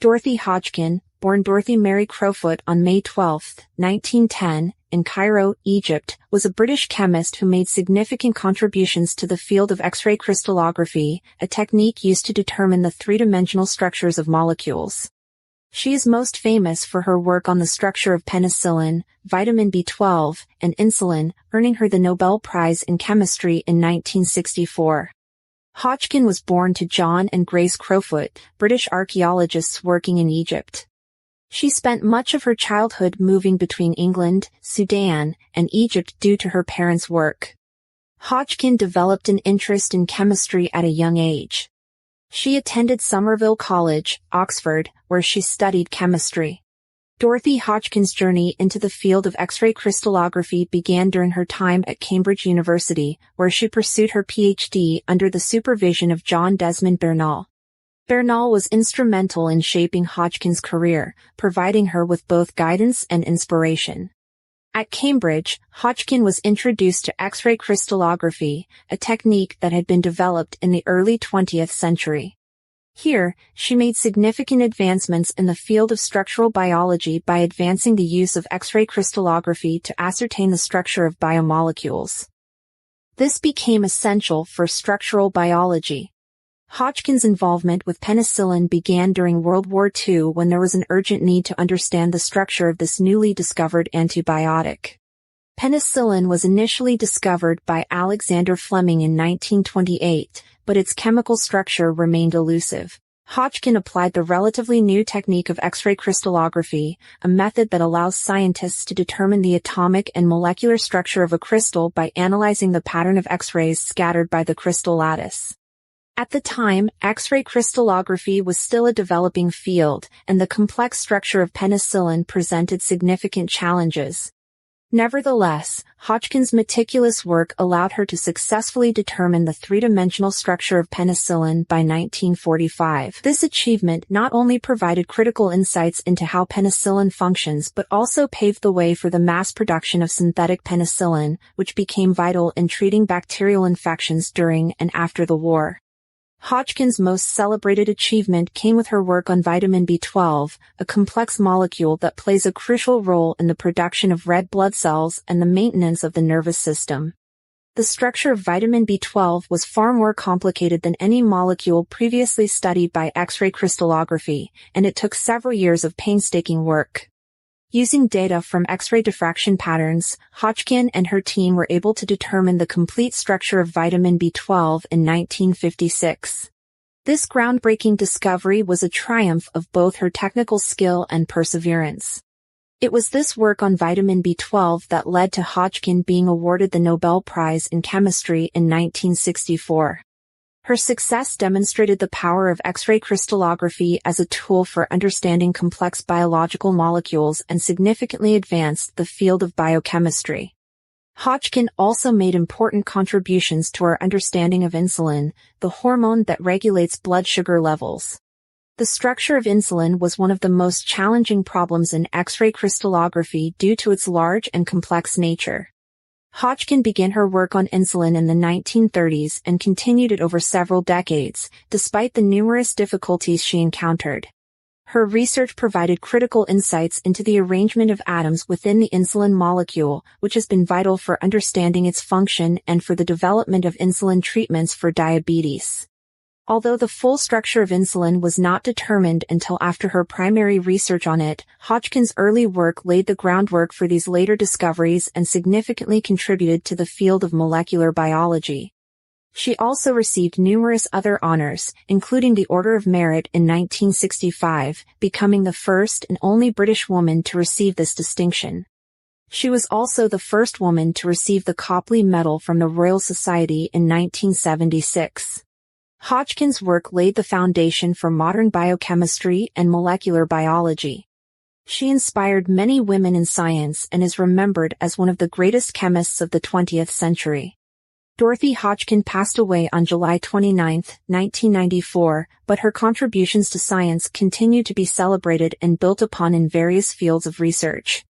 Dorothy Hodgkin, born Dorothy Mary Crowfoot on May 12, 1910, in Cairo, Egypt, was a British chemist who made significant contributions to the field of X-ray crystallography, a technique used to determine the three-dimensional structures of molecules. She is most famous for her work on the structure of penicillin, vitamin B12, and insulin, earning her the Nobel Prize in Chemistry in 1964. Hodgkin was born to John and Grace Crowfoot, British archaeologists working in Egypt. She spent much of her childhood moving between England, Sudan, and Egypt due to her parents' work. Hodgkin developed an interest in chemistry at a young age. She attended Somerville College, Oxford, where she studied chemistry. Dorothy Hodgkin's journey into the field of X-ray crystallography began during her time at Cambridge University, where she pursued her PhD under the supervision of John Desmond Bernal. Bernal was instrumental in shaping Hodgkin's career, providing her with both guidance and inspiration. At Cambridge, Hodgkin was introduced to X-ray crystallography, a technique that had been developed in the early 20th century. Here, she made significant advancements in the field of structural biology by advancing the use of X-ray crystallography to ascertain the structure of biomolecules. This became essential for structural biology. Hodgkin's involvement with penicillin began during World War II when there was an urgent need to understand the structure of this newly discovered antibiotic. Penicillin was initially discovered by Alexander Fleming in 1928, but its chemical structure remained elusive. Hodgkin applied the relatively new technique of X-ray crystallography, a method that allows scientists to determine the atomic and molecular structure of a crystal by analyzing the pattern of X-rays scattered by the crystal lattice. At the time, X-ray crystallography was still a developing field, and the complex structure of penicillin presented significant challenges. Nevertheless, Hodgkin's meticulous work allowed her to successfully determine the three-dimensional structure of penicillin by 1945. This achievement not only provided critical insights into how penicillin functions but also paved the way for the mass production of synthetic penicillin, which became vital in treating bacterial infections during and after the war. Hodgkin's most celebrated achievement came with her work on vitamin B12, a complex molecule that plays a crucial role in the production of red blood cells and the maintenance of the nervous system. The structure of vitamin B12 was far more complicated than any molecule previously studied by X-ray crystallography, and it took several years of painstaking work. Using data from X-ray diffraction patterns, Hodgkin and her team were able to determine the complete structure of vitamin B12 in 1956. This groundbreaking discovery was a triumph of both her technical skill and perseverance. It was this work on vitamin B12 that led to Hodgkin being awarded the Nobel Prize in Chemistry in 1964. Her success demonstrated the power of X-ray crystallography as a tool for understanding complex biological molecules and significantly advanced the field of biochemistry. Hodgkin also made important contributions to our understanding of insulin, the hormone that regulates blood sugar levels. The structure of insulin was one of the most challenging problems in X-ray crystallography due to its large and complex nature. Hodgkin began her work on insulin in the 1930s and continued it over several decades, despite the numerous difficulties she encountered. Her research provided critical insights into the arrangement of atoms within the insulin molecule, which has been vital for understanding its function and for the development of insulin treatments for diabetes. Although the full structure of insulin was not determined until after her primary research on it, Hodgkin's early work laid the groundwork for these later discoveries and significantly contributed to the field of molecular biology. She also received numerous other honors, including the Order of Merit in 1965, becoming the first and only British woman to receive this distinction. She was also the first woman to receive the Copley Medal from the Royal Society in 1976. Hodgkin's work laid the foundation for modern biochemistry and molecular biology. She inspired many women in science and is remembered as one of the greatest chemists of the 20th century. Dorothy Hodgkin passed away on July 29, 1994, but her contributions to science continue to be celebrated and built upon in various fields of research.